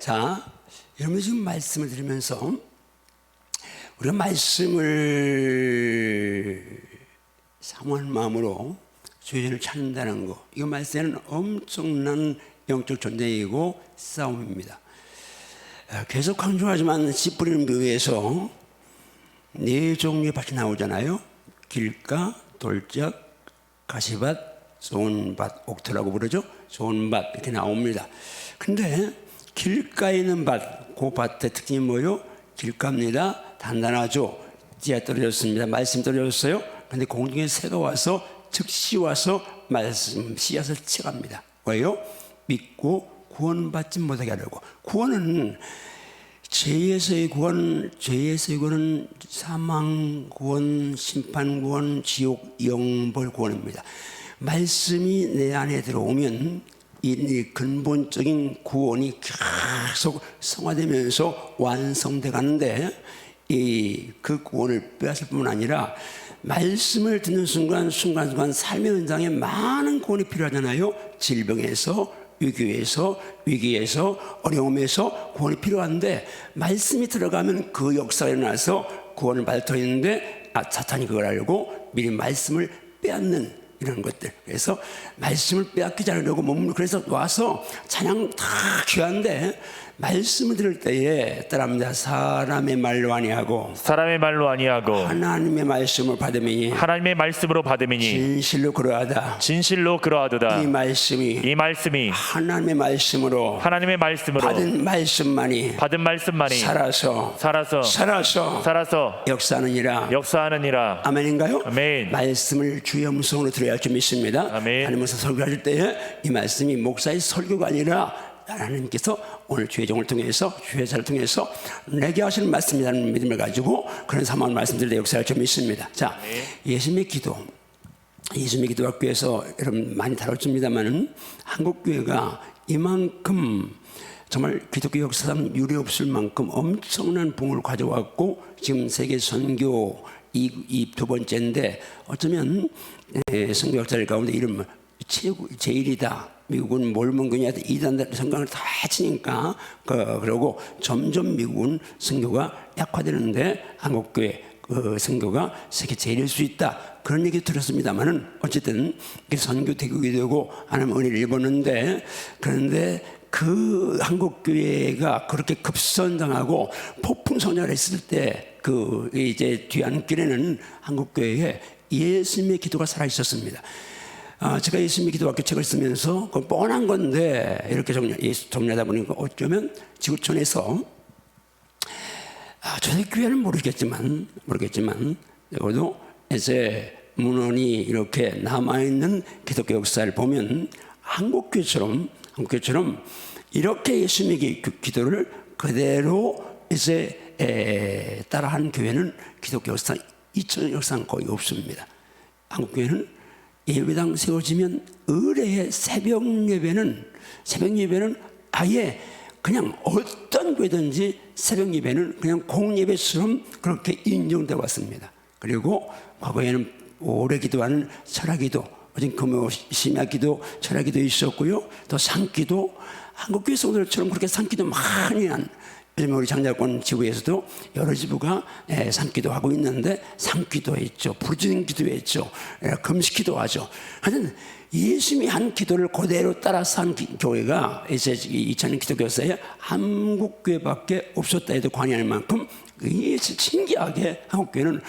자, 여러분 지금 말씀을 들으면서 우리가 말씀을 사모하는 마음으로 주의를 찾는다는 거, 이거 말씀에는 엄청난 영적 전쟁이고 싸움입니다. 계속 강조하지만 씨 뿌리는 묘에서 네 종류의 밭이 나오잖아요. 길가, 돌짝, 가시밭, 좋은 밭, 옥토라고 부르죠. 좋은 밭 이렇게 나옵니다. 근데 길가에 있는 밭, 그 밭의 특징이 뭐예요? 길가입니다. 단단하죠. 씨앗 떨어졌습니다. 말씀 떨어졌어요. 근데 공중에 새가 와서 즉시 와서 말씀 씨앗을 채갑니다. 왜요? 믿고 구원받지 못하게 하려고. 구원은 죄에서의 구원, 죄에서의 구원은 사망 구원, 심판 구원, 지옥, 영벌 구원입니다. 말씀이 내 안에 들어오면 이 근본적인 구원이 계속 성화되면서 완성돼 가는데, 그 구원을 빼앗을 뿐만 아니라 말씀을 듣는 순간순간 삶의 현장에 많은 구원이 필요하잖아요. 질병에서, 위기에서, 어려움에서 구원이 필요한데, 말씀이 들어가면 그 역사가 일어나서 구원을 받을 터 있는데, 사탄이 그걸 알고 미리 말씀을 빼앗는 이런 것들. 그래서 말씀을 빼앗기지 않으려고 그래서 와서 찬양 다 귀한데 말씀을 들을 때에 따라합니다. 사람의 말로 아니하고 하나님의 말씀을 받으미니 진실로 그러하도다. 이 말씀이 하나님의 말씀으로 받은 말씀만이 살아서 역사하느니라. 아멘인가요? 아멘. 말씀을 주의 음성으로 들어야 할 줄 믿습니다. 아멘. 하나님께서 설교하실 때에 이 말씀이 목사의 설교가 아니라 하나님께서 오늘 주의 종을 통해서, 주의 자를 통해서 내게 하시는 말씀이라는 믿음을 가지고 그런 상황을 말씀드릴 때 역사할 줄 믿습니다. 자, 예수님의 기도학교에서 여러분 많이 다뤘습니다만은 한국교회가 이만큼 정말 기독교 역사상 유례없을 만큼 엄청난 부흥을 가져왔고, 지금 세계 선교 이 두 번째인데, 어쩌면 선교학자들 가운데 이름 제일이다. 미국은 몰몬교냐 이단들 성경을 다 치니까 그러고 점점 미국은 선교가 약화되는데 한국교회 선교가 세계 제일일 수 있다, 그런 얘기 들었습니다만은 어쨌든 선교 대국이 되고 하나님 은혜를 입었는데, 그런데 그 한국교회가 그렇게 급선장하고 폭풍 성장을 했을 때 이제 뒤안길에는 한국교회에 예수님의 기도가 살아 있었습니다. 제가 예수님의 기도학교 책을 쓰면서 그건 뻔한 건데 이렇게 정리하다 보니까 어쩌면 지구촌에서 초대교회는 모르겠지만 적어도 이제 문헌이 이렇게 남아있는 기독교 역사를 보면 한국교회처럼 이렇게 예수님의 기도를 그대로 이제 따라하는 교회는 기독교 역사 2000년 역사는 거의 없습니다. 한국교회는 예배당 세워지면 의례의 새벽 예배는 아예 그냥 어떤 교회든지 새벽 예배는 그냥 공예배처럼 그렇게 인정되어 왔습니다. 그리고 과거에는 오래 기도하는 철야기도, 어진 금요 심야기도, 철야기도 있었고요. 또 산기도, 한국교회 성도들처럼 그렇게 산기도 많이 한, 요즘 우리 장자권 지부에서도 여러 지부가 산기도 하고 있는데, 산기도 했죠, 부르짖는 기도 했죠, 금식기도 하죠. 하여튼 예수님이 한 기도를 그대로 따라서 한 교회가 이제 2000년 기독교 역사에 한국교회밖에 없었다 해도 과언이 아닐 만큼 신기하게 한국교회는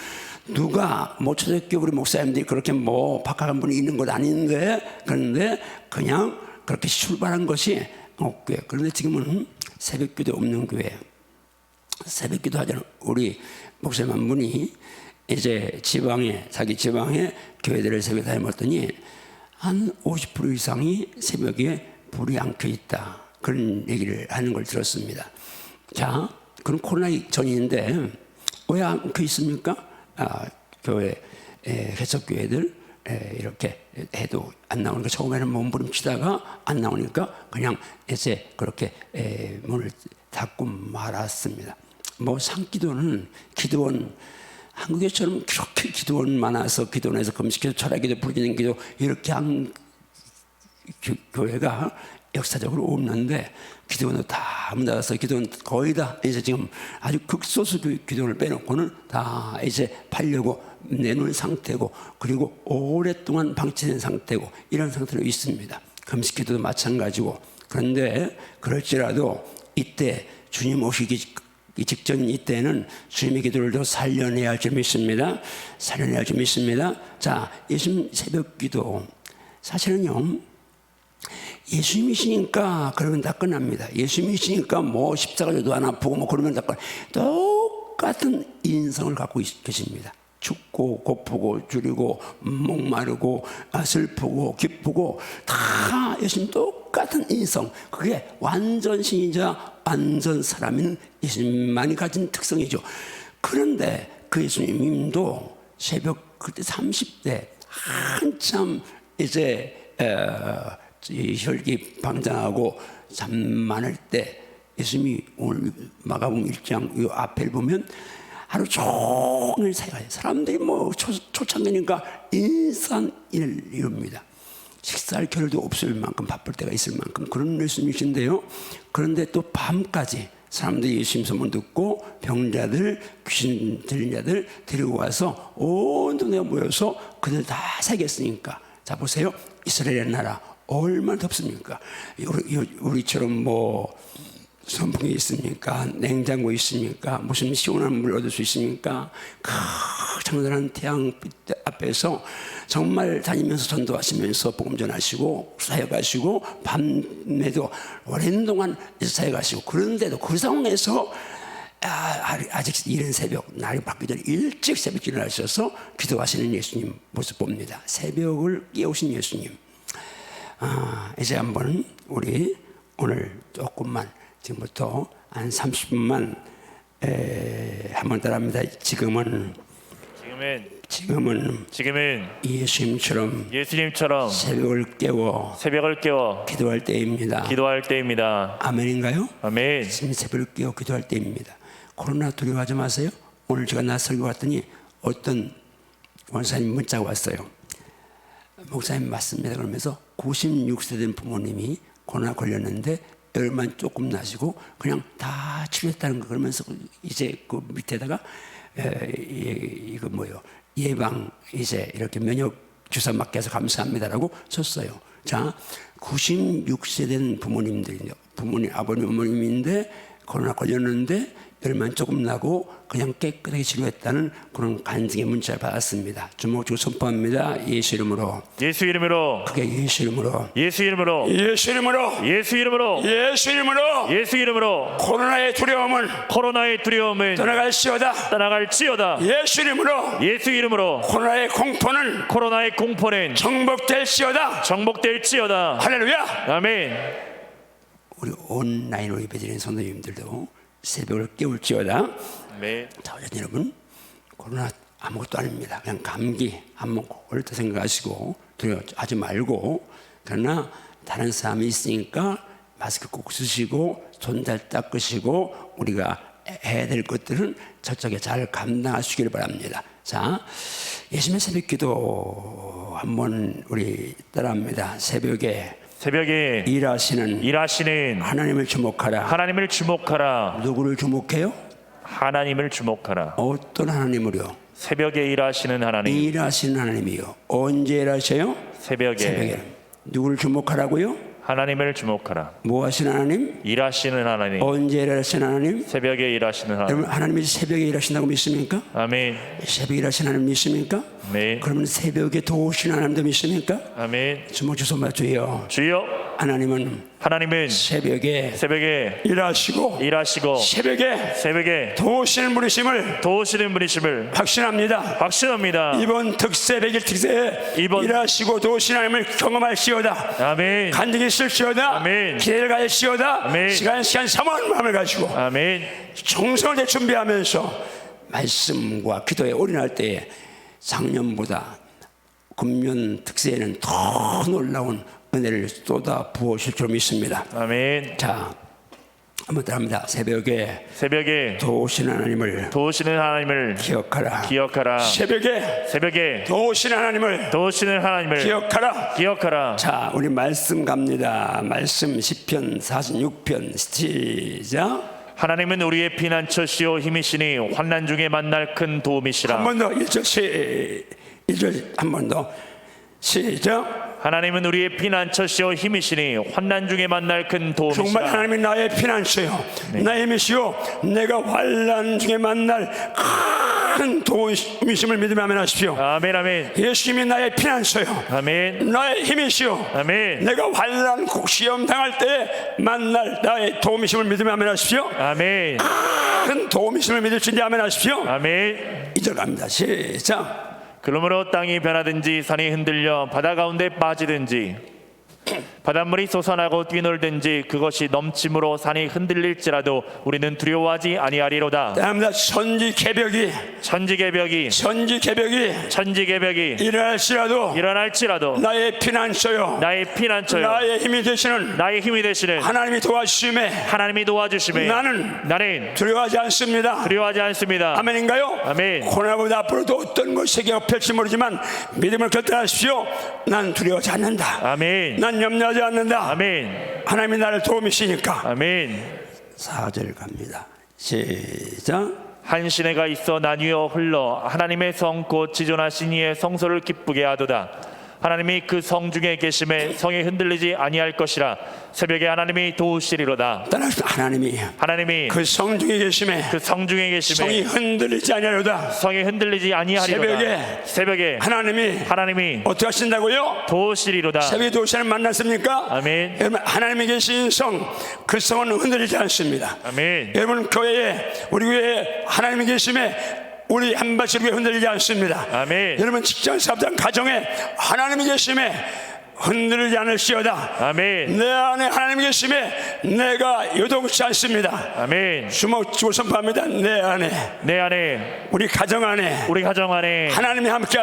누가 초대교회 우리 목사님들이 그렇게 박학한 분이 있는 것 아닌데, 그런데 그냥 그렇게 출발한 것이 한국교회. 그런데 지금은 새벽기도 없는 교회, 새벽기도 하자는 우리 목사님 한 분이 이제 자기 지방에 교회들을 새벽에 다녀봤더니 한 50% 이상이 새벽에 불이 안 켜 있다, 그런 얘기를 하는 걸 들었습니다. 자, 그럼 코로나 전인데 왜 안 켜 있습니까? 교회 개척교회들 이렇게 해도 안 나오니까, 처음에는 몸부림치다가 안 나오니까 그냥 이제 그렇게 문을 닫고 말았습니다. 산기도는 기도원, 한국에처럼 그렇게 기도원 많아서 기도원에서 금식해서 철야기도 부르짖는 기도 이렇게 한 교회가 역사적으로 없는데 기도원도 다 문 닫아서 기도원 거의 다 이제 지금 아주 극소수 기도원을 빼놓고는 다 이제 팔려고 내놓은 상태고 그리고 오랫동안 방치된 상태고 이런 상태로 있습니다. 금식 기도도 마찬가지고 그런데 그럴지라도 이때 주님 오시기 직전 이때는 주님의 기도를 더 살려내야 할 줄 믿습니다. 살려내야 할 줄 믿습니다. 자, 예수님 새벽 기도 사실은요 예수님이시니까 그러면 다 끝납니다. 예수님이시니까 뭐 십자가도 안 아프고 뭐 그러면 다 끝. 똑같은 인성을 갖고 계십니다. 춥고 고프고 줄이고 목마르고 슬프고 기쁘고 다 예수님 똑같은 인성. 그게 완전 신이자 완전 사람인 예수님만이 가진 특성이죠. 그런데 그 예수님도 새벽 그때 30대 한참 이제 혈기 방장하고 잠 많을 때 예수님이 오늘 마가복음 1장 이 앞에 보면 하루 종일 사역해요. 사람들이 뭐 초창기니까 일산일 이룹니다. 식사할 겨를도 없을 만큼 바쁠 때가 있을 만큼 그런 예수님이신데요. 그런데 또 밤까지 사람들이 예수님 소문 듣고 병자들, 귀신 들린 자들 데리고 와서 온 동네가 모여서 그들 다 사겠으니까 자 보세요. 이스라엘의 나라 얼마나 덥습니까? 우리처럼 뭐 선풍기 있습니까? 냉장고 있습니까? 무슨 시원한 물 얻을 수 있습니까? 그 장렬한 태양 앞에서 정말 다니면서 전도하시면서 복음 전하시고 사역하시고 밤에도 오랜 동안 사역하시고 그런데도 그 상황에서 아직 이른 새벽 날이 밝기 전에 일찍 새벽기를 하셔서 기도하시는 예수님 모습 봅니다. 새벽을 깨우신 예수님. 이제 한번 우리 오늘 조금만 지금부터 한 30분만 한번 따라합니다. 지금은 예수님처럼 새벽을 깨워 기도할 때입니다. 아멘인가요? 아멘. 지금 새벽을 깨워 기도할 때입니다. 코로나 두려워하지 마세요. 오늘 제가 낯설고 왔더니 어떤 원사님 문자가 왔어요. 목사님 맞습니다. 그러면서 96세 된 부모님이 코로나 걸렸는데 열만 조금 나시고 그냥 다 치료했다는 거 그러면서 이제 그 밑에다가 이거 뭐요 예방 이제 이렇게 면역 주사 맞게 해서 감사합니다라고 썼어요. 자, 96세 된 부모님들이요. 부모님 아버님 어머님인데 코로나 걸렸는데 열만 조금 나고 그냥 깨끗하게 치료했다는 그런 간증의 문자를 받았습니다. 주먹 주고 선포합니다. 예수 이름으로. 예수 이름으로. 그게 예수 이름으로. 예수 이름으로. 예수 이름으로. 예수 이름으로. 예수 이름으로. 예수 이름으로. 코로나의 두려움은 떠나갈지어다. 예수 이름으로. 예수 이름으로. 코로나의 공포는 정복될지어다. 할렐루야. 아멘. 우리 온라인으로 예배드리는 성도님들도 새벽을 깨울지어다. 네. 자, 여러분, 코로나 아무것도 아닙니다. 그냥 감기 안 먹고 옳다 생각하시고 두려워하지 말고, 그러나 다른 사람이 있으니까 마스크 꼭 쓰시고 손 잘 닦으시고 우리가 해야 될 것들은 저쪽에 잘 감당하시기를 바랍니다. 자, 예수님의 새벽기도 한번 우리 따라합니다. 새벽에 일하시는 하나님을 주목하라. 누구를 주목해요? 하나님을 주목하라. 어떤 하나님을요? 새벽에 일하시는 하나님. 일하시는 하나님이요. 언제 일하셔요? 새벽에. 누구를 주목하라고요? 하나님을 주목하라. 뭐 하시는 하나님? 일하시는 하나님. 언제 일하시는 하나님? 새벽에 일하시는 하나님. 여러분, 하나님이 새벽에 일하신다고 믿습니까? 아멘. 새벽에 일하시는 하나님 믿습니까? 네. 그러면 새벽에 도우시는 하나님도 믿습니까? 아멘. 주먹 주소 주여. 하나님은 새벽에 일하시고 새벽에 도우시는 분이심을 확신합니다. 이번 특새백일 특새에 일하시고 도우시는 하나님을 경험할시오다. 아멘. 간증이 있을시오다. 아멘. 기대를 가질시오다. 아멘. 시간 사모하는 마음을 가지고 아멘. 정성을 준비하면서 말씀과 기도에 올인할 때에 작년보다 금년 특새에는 더 놀라운 은혜를 쏟아 부으실 줄 믿습니다. 아멘. 자, 한번 더 합니다. 새벽에 새벽에 도우시는 하나님을 도우시는 하나님을 기억하라. 기억하라. 새벽에 도우시는 하나님을 도우시는 하나님을 기억하라. 자, 우리 말씀 갑니다. 말씀 시편 46편 시작. 하나님은 우리의 피난처시요 힘이시니 환난 중에 만날 큰 도움이시라. 한 번 더 1절 한 번 더 시작. 하나님은 우리의 피난처시요 힘이시니 환난 중에 만날 큰 도움이시라. 정말 하나님이 나의 피난처요, 나의 힘이시요, 내가 환난 중에 만날 큰 도움이심을 믿으며 아멘 하십시오. 아멘 아멘. 예수님이 나의 피난처요, 아멘. 나의 힘이시요, 아멘. 내가 환난 시험 당할 때 만날 나의 도움이심을 믿으며 아멘 하십시오. 아멘. 큰 도움이심을 믿을 수 있는지 아멘 하십시오. 아멘. 2절 갑니다. 시작. 그러므로 땅이 변하든지 산이 흔들려 바다 가운데 빠지든지 바닷물이 솟아나고 뛰놀든지 그것이 넘침으로 산이 흔들릴지라도 우리는 두려워하지 아니하리로다. 다음다. 천지개벽이 일어날지라도 나의 피난처요, 나의 힘이 되시는 하나님이 도와주심에 나는 두려워하지 않습니다. 아멘인가요? 아멘. 고난보다 앞으로도 어떤 것이 겹칠지 모르지만 믿음을 결단하십시오. 난 두려워하지 않는다. 아멘. 난 염려하지 않는다. 아멘. 하나님이 나를 도우시니까. 아멘. 4절 갑니다. 시작. 한 시내가 있어 나뉘어 흘러 하나님의 성 곧 지존하신 이의 성소를 기쁘게 하도다. 하나님이 그 성 중에 계심에 성이 흔들리지 아니할 것이라. 새벽에 하나님이 도우시리로다. 따라서 하나님이 그 성 중에 계심에 성이 흔들리지 아니하리로다. 새벽에 하나님이 어떻게 하신다고요? 도우시리로다. 새벽에 도우시는 만났습니까? 아멘. 여러분, 하나님이 계신 성, 그 성은 흔들리지 않습니다. 아멘. 여러분, 우리 교회에 하나님이 계심에 우리 한 발씩 흔들리지 않습니다. 아멘. 여러분, 직장, 사업장, 가정에 하나님이 계심에 흔들리지 않을지어다. 아멘. 내 안에 하나님이 계심에 내가 요동치 않습니다. 아멘. 주먹 선포합니다. 내 안에 우리 가정 안에 하나님이 함께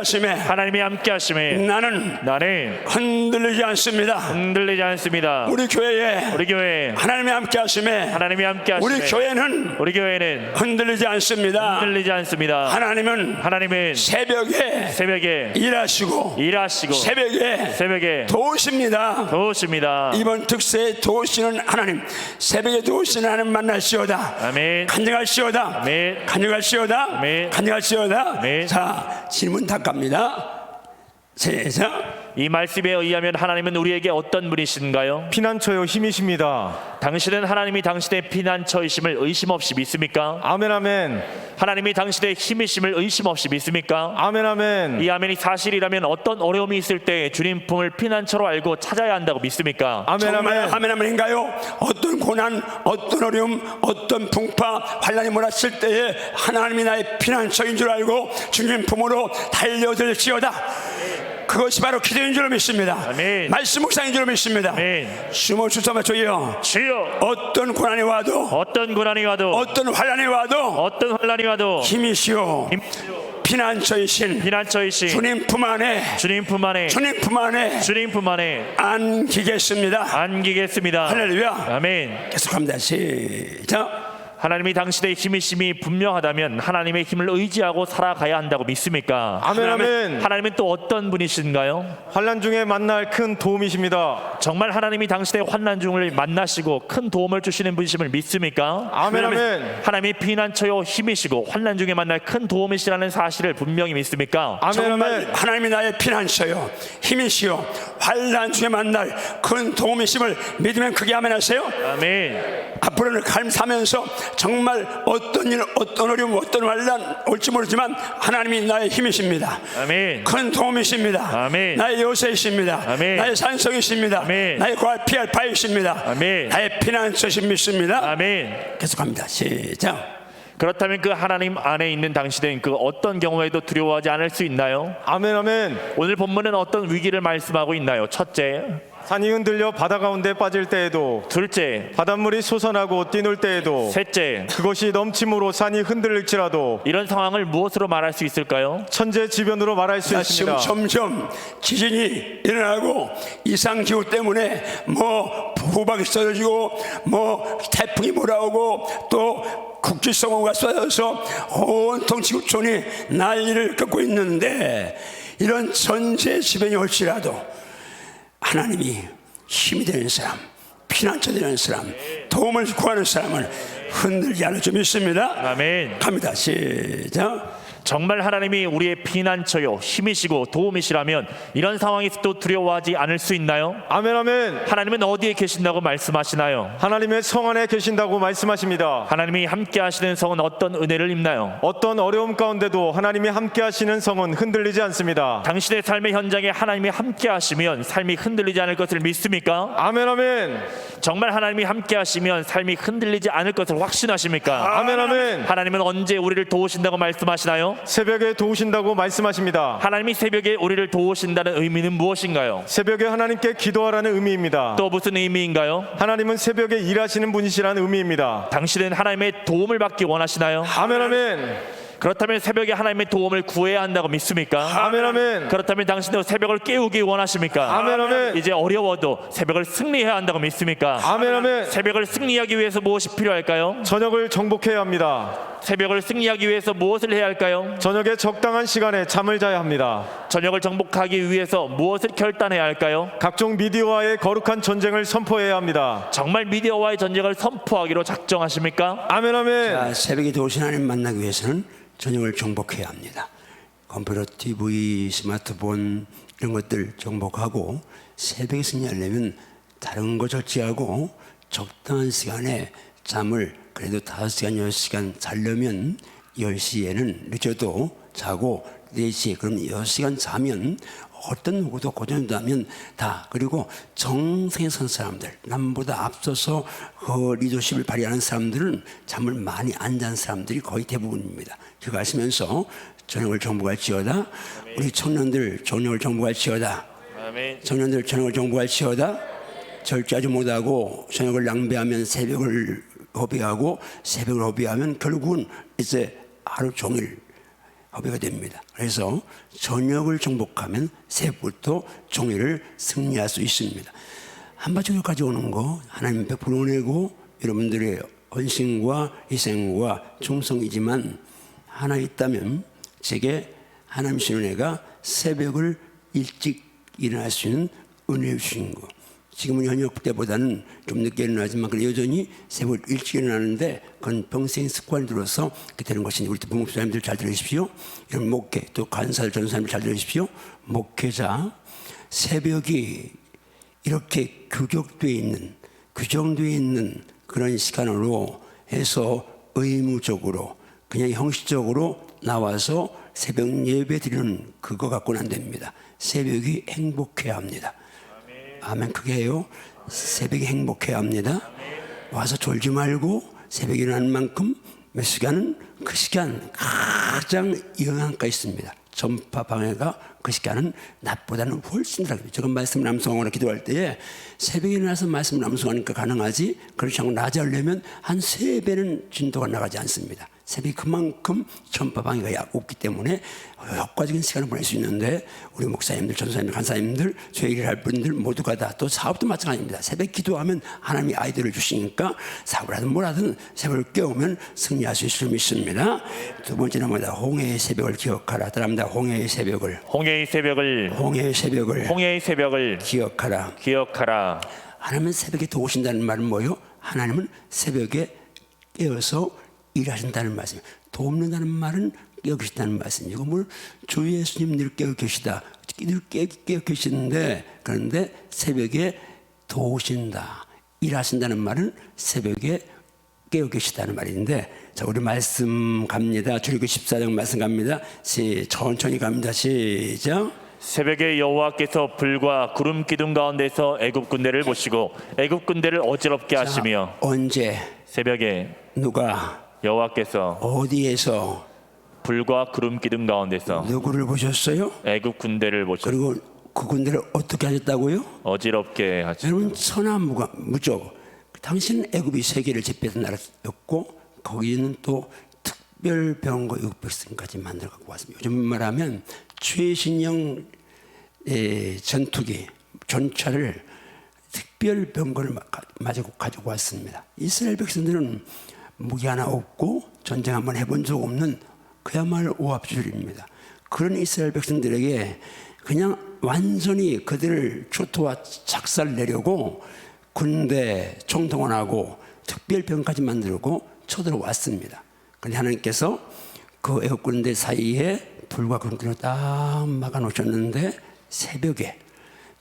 하심에 나는 흔들리지 않습니다. 우리 교회에 하나님이 함께 하심에 우리 교회는 흔들리지 않습니다. 하나님은 새벽에 일하시고 새벽에 도우십니다. 이번 특세에 도우시는 하나님, 새벽에 도우시는 하나님 만날시오다. 아멘. 간증할시오다. 아멘. 간증할시오다. 아멘. 간증할시오다. 아멘. 자, 질문 다 갑니다. 시작. 이 말씀에 의하면 하나님은 우리에게 어떤 분이신가요? 피난처요 힘이십니다. 당신은 하나님이 당신의 피난처이심을 의심 없이 믿습니까? 아멘 아멘. 하나님이 당신의 힘이심을 의심 없이 믿습니까? 아멘 아멘. 이 아멘이 사실이라면 어떤 어려움이 있을 때 주님 품을 피난처로 알고 찾아야 한다고 믿습니까? 아멘 아멘. 아멘 아멘인가요? 어떤 고난, 어떤 어려움, 어떤 풍파, 환난이 몰아칠 때에 하나님이 나의 피난처인 줄 알고 주님 품으로 달려들지어다. 그것이 바로 기도인 줄 믿습니다. 아멘. 말씀 묵상인 줄 믿습니다. 주모 주소마 주여, 어떤 고난이 와도 어떤 환난이 와도 힘이시오 피난처이신 주님 품 안에 안기겠습니다. 할렐루야. 아멘. 계속합니다. 시작. 하나님이 당신의 힘이심이 분명하다면 하나님의 힘을 의지하고 살아가야 한다고 믿습니까? 아멘 아멘. 하나님은 또 어떤 분이신가요? 환난 중에 만날 큰 도움이십니다. 정말 하나님이 당신의 환난 중을 만나시고 큰 도움을 주시는 분이심을 믿습니까? 아멘 아멘. 하나님이 피난처요 힘이시고 환난 중에 만날 큰 도움이시라는 사실을 분명히 믿습니까? 아멘 정말 아멘. 하나님이 나의 피난처요 힘이시요 환난 중에 만날 큰 도움이심을 믿으면 크게 아멘 하세요. 아멘. 앞으로는 삶사면서 정말 어떤 일, 어떤 어려움, 어떤 환난 올지 모르지만 하나님이 나의 힘이십니다. 아멘. 큰 도움이십니다. 아멘. 나의 요새이십니다. 아멘. 나의 산성이십니다. 아멘. 나의 피할 바위십니다. 아멘. 나의 피난처신 믿습니다. 아멘. 계속합니다. 시작. 그렇다면 그 하나님 안에 있는 당신은 그 어떤 경우에도 두려워하지 않을 수 있나요? 아멘 아멘. 오늘 본문은 어떤 위기를 말씀하고 있나요? 첫째, 산이 흔들려 바다 가운데 빠질 때에도, 둘째, 바닷물이 솟아나고 뛰놀 때에도, 셋째, 그것이 넘침으로 산이 흔들릴지라도. 이런 상황을 무엇으로 말할 수 있을까요? 천재지변으로 말할 수 있습니다. 지금 점점 지진이 일어나고 이상기후 때문에 후박이 쏟아지고 뭐 태풍이 몰아오고 또 국지성호가 쏟아져서 온통 지구촌이 난리를 겪고 있는데 이런 전세 지변이 올지라도 하나님이 힘이 되는 사람, 피난처 되는 사람, 도움을 구하는 사람을 흔들지 않을 줄 믿습니다. 아멘. 갑니다. 시작. 정말 하나님이 우리의 피난처요 힘이시고 도움이시라면 이런 상황에서도 두려워하지 않을 수 있나요? 아멘 아멘. 하나님은 어디에 계신다고 말씀하시나요? 하나님의 성 안에 계신다고 말씀하십니다. 하나님이 함께 하시는 성은 어떤 은혜를 입나요? 어떤 어려움 가운데도 하나님이 함께 하시는 성은 흔들리지 않습니다. 당신의 삶의 현장에 하나님이 함께 하시면 삶이 흔들리지 않을 것을 믿습니까? 아멘 아멘. 정말 하나님이 함께 하시면 삶이 흔들리지 않을 것을 확신하십니까? 아멘 아멘. 하나님은 언제 우리를 도우신다고 말씀하시나요? 새벽에 도우신다고 말씀하십니다. 하나님이 새벽에 우리를 도우신다는 의미는 무엇인가요? 새벽에 하나님께 기도하라는 의미입니다. 또 무슨 의미인가요? 하나님은 새벽에 일하시는 분이시라는 의미입니다. 당신은 하나님의 도움을 받기 원하시나요? 아멘 아멘. 그렇다면 새벽에 하나님의 도움을 구해야 한다고 믿습니까? 아멘 아멘. 그렇다면 당신도 새벽을 깨우기 원하십니까? 아멘 아멘. 이제 어려워도 새벽을 승리해야 한다고 믿습니까? 아멘 아멘. 새벽을 승리하기 위해서 무엇이 필요할까요? 저녁을 정복해야 합니다. 새벽을 승리하기 위해서 무엇을 해야 할까요? 저녁에 적당한 시간에 잠을 자야 합니다. 저녁을 정복하기 위해서 무엇을 결단해야 할까요? 각종 미디어와의 거룩한 전쟁을 선포해야 합니다. 정말 미디어와의 전쟁을 선포하기로 작정하십니까? 아멘 아멘. 자, 새벽에 도우신 하나님 만나기 위해서는 저녁을 정복해야 합니다. 컴퓨터, TV, 스마트폰 이런 것들 정복하고 새벽에 승리하려면 다른 거 절제하고 적당한 시간에 잠을 그래도 5시간, 6시간 자려면 10시에는 늦어도 자고 4시에 그럼 6시간 자면 어떤 누구도 고전하면 다 그리고 정성에 선 사람들 남보다 앞서서 그 리더십을 발휘하는 사람들은 잠을 많이 안 잔 사람들이 거의 대부분입니다. 그거 하시면서 저녁을 정복할지어다. 우리 청년들 저녁을 정복할지어다. 아멘. 청년들 저녁을 정복할지어다. 절제하지 못하고 저녁을 낭비하면 새벽을 허비하고 새벽을 허비하면 결국은 이제 하루 종일 허비가 됩니다. 그래서 저녁을 정복하면 새벽부터 종일을 승리할 수 있습니다. 한바저녁까지 오는 거 하나님 100% 은혜고 여러분들의 헌신과 희생과 충성이지만 하나 있다면 제게 하나님 주신 은혜가 새벽을 일찍 일어날 수 있는 은혜를 주신 거. 지금은 현역 때보다는 좀 늦게 일어나지만 여전히 새벽 일찍 일어나는데 그건 평생 습관이 들어서 그렇게 되는 것이니 우리 부목사님들 잘 들으십시오. 이런 목회 또 간사들 전사님들 잘 들으십시오. 목회자 새벽이 이렇게 규격되어 있는 규정되어 있는 그런 시간으로 해서 의무적으로 그냥 형식적으로 나와서 새벽 예배 드리는 그거 갖고는 안 됩니다. 새벽이 행복해야 합니다. 아멘. 크게 해요. 새벽에 행복해야 합니다. 와서 졸지 말고 새벽에 일어나는 만큼 몇 시간은 그 시간 가장 영향가 있습니다. 전파 방해가 그 시간은 낮보다는 훨씬 더 저건 말씀 남성으로 기도할 때에 새벽에 일어나서 말씀 남성하니까 가능하지 그렇지 않고 낮에 하려면 한 3배는 진도가 나가지 않습니다. 새벽이 그만큼 전파 방해가 없기 때문에 효과적인 시간을 보낼 수 있는데 우리 목사님들, 전사님들, 간사님들, 저희 일을 할 분들 모두가 다 또 사업도 마찬가지입니다. 새벽 기도하면 하나님이 아이디어를 주시니까 사업을 하든 뭘 하든 새벽을 깨우면 승리할 수 있을 줄 믿습니다. 두 번째는 뭐다? 홍해의 새벽을 기억하라. 따라합니다. 홍해의 새벽을. 홍해의 새벽을 홍해의 새벽을. 홍해의 새벽을 기억하라. 기억하라. 하나님은 새벽에 도우신다는 말은 뭐예요? 하나님은 새벽에 깨어서 일하신다는 말씀이에요. 돕는다는 말은 깨어 계신다는 말씀이고 뭘 주 예수님 늘 깨어 계시다. 늘 깨어 계시는데 그런데 새벽에 도우신다. 일하신다는 말은 새벽에 깨어 계시다는 말인데 자 우리 말씀 갑니다. 출애굽 14장 말씀 갑니다. 천천히 갑니다. 시작. 새벽에 여호와께서 불과 구름 기둥 가운데서 애굽 군대를 보시고 애굽 군대를 어지럽게 하시며 언제 새벽에 누가 여호와께서 어디에서 불과 구름 기둥 가운데서 누구를 보셨어요? 애굽 군대를 보시고 그리고 그 군대를 어떻게 하셨다고요? 어지럽게 하시고 여러분 천하무가 무적 당신은 애굽이 세계를 제패한 나라였고 거기는 또 특별 병거 애굽 백성까지 만들어 갖고 왔습니다. 요즘 말하면 최신형 전투기 전차를 특별 병거를 가지고 왔습니다. 이스라엘 백성들은 무기 하나 없고 전쟁 한번 해본 적 없는 그야말로 오합지졸입니다. 그런 이스라엘 백성들에게 그냥 완전히 그들을 초토화 작살내려고 군대 총동원하고 특별병까지 만들고 쳐들어왔습니다. 그런데 하나님께서 그 애국 군대 사이에 불과 그런길로 딱 막아놓으셨는데 새벽에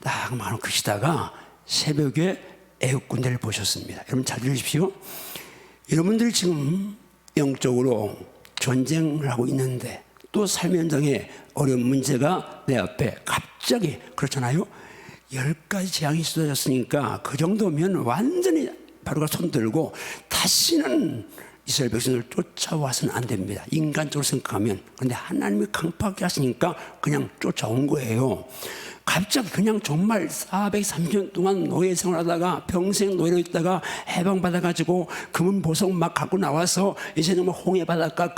딱 막아놓고 계시다가 새벽에 애국 군대를 보셨습니다. 여러분 잘 들으십시오. 여러분들이 지금 영적으로 전쟁을 하고 있는데 또 삶 현장에 어려운 문제가 내 앞에 갑자기 그렇잖아요. 10가지 재앙이 쏟아졌으니까 그 정도면 완전히 바로가 손들고 다시는 이스라엘 백성을 쫓아와서는 안 됩니다. 인간적으로 생각하면. 그런데 하나님이 강팍하게 하시니까 그냥 쫓아온 거예요. 갑자기 그냥 정말 430년 동안 노예 생활하다가 평생 노예로 있다가 해방받아가지고 금은 보석 막 갖고 나와서 이제 정말 홍해 바닷가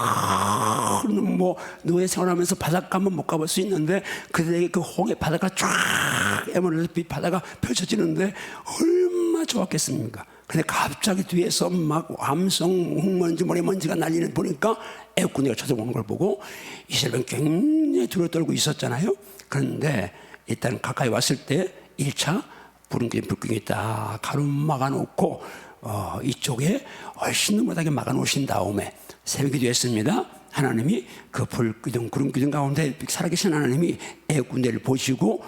큰 뭐 노예 생활하면서 바닷가 한번 못 가볼 수 있는데 그들에게 그 홍해 바닷가 쫙 에메랄드 바다가 펼쳐지는데 얼마나 좋았겠습니까? 근데 갑자기 뒤에서 막 암성 흙먼지 모래먼지가 날리는 보니까 애국군대가 쳐들어오는 걸 보고 이스라엘은 굉장히 두려워 떨고 있었잖아요. 그런데 일단 가까이 왔을 때 1차 불끈이 딱 가로막아 놓고 이쪽에 훨씬 너무나게 막아 놓으신 다음에 새벽이 되었습니다. 하나님이 그 불기둥 구름기둥 가운데 살아계신 하나님이 애국군대를 보시고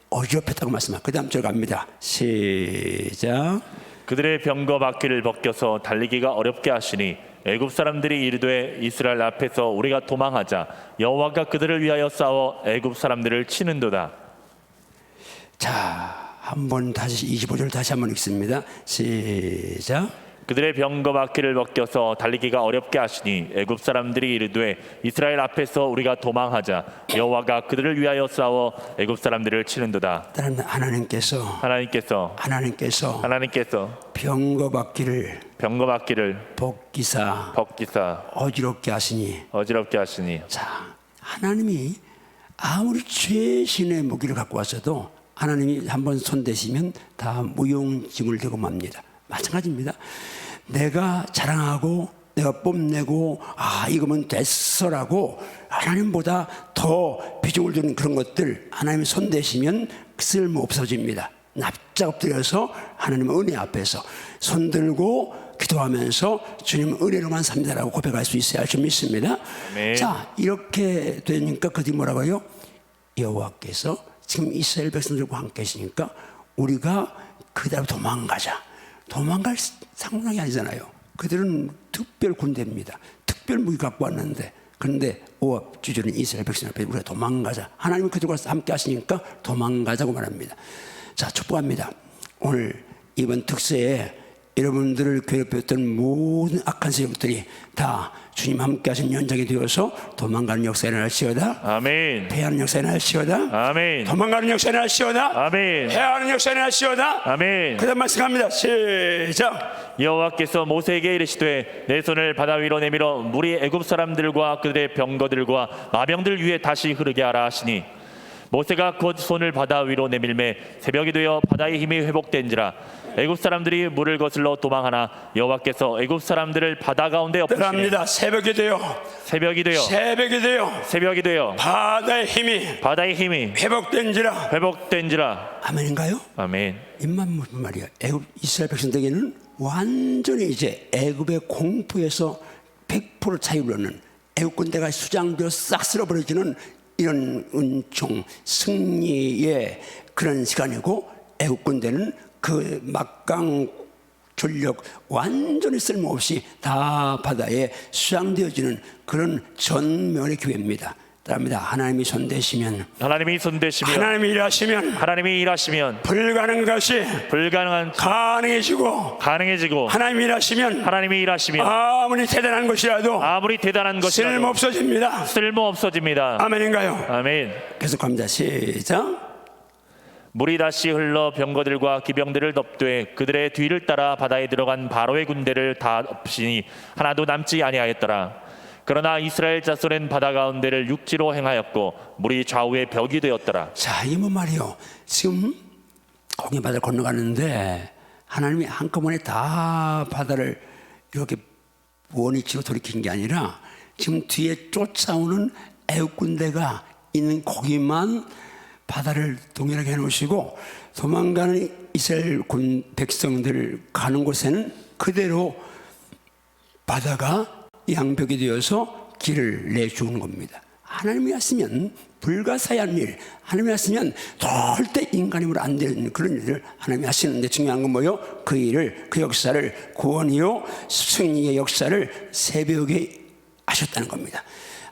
어지럽혔다고 말씀합니다. 그 다음 절 갑니다. 시작. 그들의 병거 바퀴를 벗겨서 달리기가 어렵게 하시니 애굽 사람들이 이르되 이스라엘 앞에서 우리가 도망하자 여호와가 그들을 위하여 싸워 애굽 사람들을 치는도다. 자, 한번 다시 25절 다시 한번 읽습니다. 시작. 그들의 병거 바퀴를 벗겨서 달리기가 어렵게 하시니 애굽 사람들이 이르되 이스라엘 앞에서 우리가 도망하자 여호와가 그들을 위하여 싸워 애굽 사람들을 치는도다. 따라합니다. 하나님께서 병거 바퀴를 벗기사 어지럽게 하시니. 자, 하나님이 아무리 최신의 무기를 갖고 왔어도 하나님이 한번 손대시면 다 무용지물 되고 맙니다. 마찬가지입니다. 내가 자랑하고 내가 뽐내고 이거면 됐어라고 하나님보다 더 비중을 두는 그런 것들 하나님이 손대시면 쓸모 없어집니다. 납작 엎드려서 하나님 은혜 앞에서 손들고 기도하면서 주님 은혜로만 삽니다라고 고백할 수 있어야 할 줄 믿습니다. 아멘. 자, 이렇게 되니까 그 뒤 뭐라고요? 여호와께서 지금 이스라엘 백성들과 함께 계시니까 우리가 그대로 도망갈 상황이 아니잖아요. 그들은 특별 군대입니다. 특별 무기 갖고 왔는데 그런데 오합 주저는 이스라엘 백성 앞에 우리가 도망가자. 하나님은 그들과 함께 하시니까 도망가자고 말합니다. 자, 축복합니다. 오늘 이번 특세에 여러분들을 괴롭혔던 모든 악한 세력들이 다 주님 함께 하신 연장이 되어서 도망가는 역사에 날시어다. 아멘. 패하는 역사에 날시어다. 아멘. 도망가는 역사에 날시어다. 아멘. 패하는 역사에 날시어다. 아멘. 그다음 말씀합니다. 시작. 여호와께서 모세에게 이르시되 내 손을 바다 위로 내밀어 물이 애굽 사람들과 그들의 병거들과 마병들 위에 다시 흐르게 하라 하시니 모세가 곧 손을 바다 위로 내밀매 새벽이 되어 바다의 힘이 회복된지라 애굽 사람들이 물을 거슬러 도망하나 여호와께서 애굽 사람들을 바다 가운데 엎으시니 새벽이 되어 바다의 힘이 회복된지라. 아멘인가요? 아멘. 입만 무슨 말이야. 애굽 이스라엘 백성들에게는 완전히 이제 애굽의 공포에서 100% 자유로는 애굽 군대가 수장되어 싹 쓸어버려지는 이런 은총 승리의 그런 시간이고 애국 군대는 그 막강 전력 완전히 쓸모없이 다 바다에 수장되어지는 그런 전면의 기회입니다. 따라합니다. 하나님이 하나님이 일하시면 불가능한 것이 가능해지고 하나님이 일하시면 아무리 대단한 것이라도 쓸모 없어집니다. 아멘인가요? 아멘. 계속합니다. 시작. 물이 다시 흘러 병거들과 기병들을 덮되 그들의 뒤를 따라 바다에 들어간 바로의 군대를 다 엎으시니 하나도 남지 아니하였더라. 그러나 이스라엘 자손은 바다 가운데를 육지로 행하였고 물이 좌우에 벽이 되었더라. 자, 이 뭐 말이요. 지금 홍해 바다를 건너가는데 하나님이 한꺼번에 다 바다를 이렇게 원위치로 돌이킨 게 아니라 지금 뒤에 쫓아오는 애국 군대가 있는 거기만 바다를 동일하게 해놓으시고 도망가는 이스라엘 백성들 가는 곳에는 그대로 바다가 양벽이 되어서 길을 내주는 겁니다. 하나님이 왔으면 불가사의한 일, 하나님이 왔으면 절대 인간임으로 안 되는 그런 일을 하나님이 하시는데 중요한 건 뭐요? 그 일을, 그 역사를, 구원이요 승리의 역사를 새벽에 하셨다는 겁니다.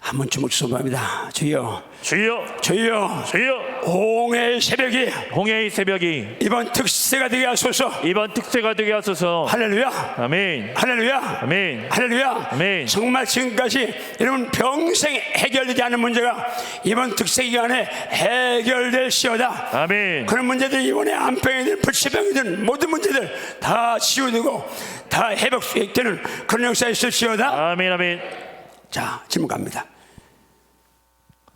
한번 주목 주소합니다. 주여, 주여, 주여, 주여, 홍해의 새벽이 홍해의 새벽이 이번 특세가 되게 하소서. 이번 특세가 되게 하소서. 할렐루야, 아멘. 할렐루야, 아멘. 할렐루야. 아멘. 정말 지금까지 여러분 평생 해결되지 않은 문제가 이번 특세 기간에 해결될시어다. 아멘. 그런 문제들, 이번에 암병이든 불치병이든 모든 문제들 다 치유되고 다 회복되는 그런 역사가 있을시어다. 아멘. 아멘. 자, 질문 갑니다.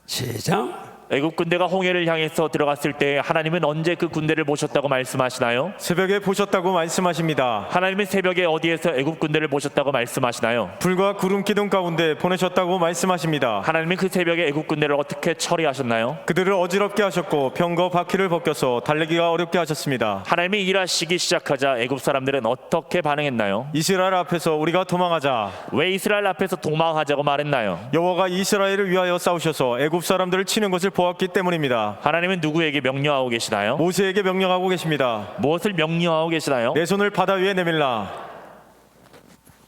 시작. 애국 군대가 홍해를 향해서 들어갔을 때 하나님은 언제 그 군대를 보셨다고 말씀하시나요? 새벽에 보셨다고 말씀하십니다. 하나님은 새벽에 어디에서 애국 군대를 보셨다고 말씀하시나요? 불과 구름 기둥 가운데 보내셨다고 말씀하십니다. 하나님은 그 새벽에 애국 군대를 어떻게 처리하셨나요? 그들을 어지럽게 하셨고 병거 바퀴를 벗겨서 달리기가 어렵게 하셨습니다. 하나님이 일하시기 시작하자 애국 사람들은 어떻게 반응했나요? 이스라엘 앞에서 우리가 도망하자. 왜 이스라엘 앞에서 도망하자고 말했나요? 여호와가 이스라엘을 위하여 싸우셔서 애굽 사람들을 치는 것을 보았기 때문입니다. 하나님은 누구에게 명령하고 계시나요? 모세에게 명령하고 계십니다. 무엇을 명령하고 계시나요? 내 손을 바다 위에 내밀라.